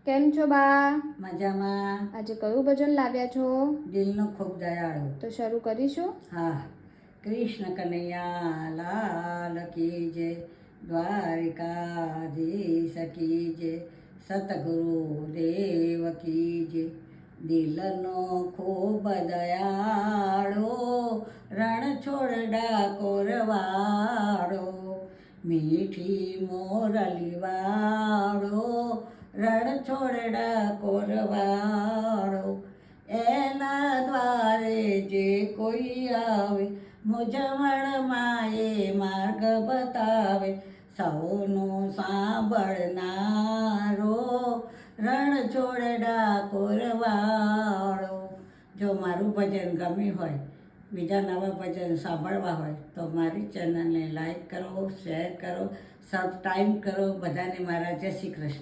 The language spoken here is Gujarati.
કેમ છો બા? મજામાં. આજે કયું ભજન લાવ્યા છો? દિલનો ખૂબ દયાળુ. તો શરૂ કરીશું. હા. કૃષ્ણ કનૈયા લાલ કી જય, દ્વારિકાધીશ કી જય, સતગુરુ દેવ કી જય. દિલનો ખૂબ દયાળો, રણ છોડ ડાકોર વાળો, મીઠી મોરલી વાળો, રણ છોડ ડાકોર વાળો. એના દ્વારે જે કોઈ આવે, મૂંઝવણમાં એ માર્ગ બતાવે. સૌનું સાંભળનારો, રણ છોડ ડાકોર વાળો. જો મારું ભજન ગમ્યું હોય, બીજા નવા ભજન સાંભળવા હોય તો મારી ચેનલને લાઈક કરો, શેર કરો, સબસ્ક્રાઈબ કરો. બધાને મારા જય શ્રી કૃષ્ણ.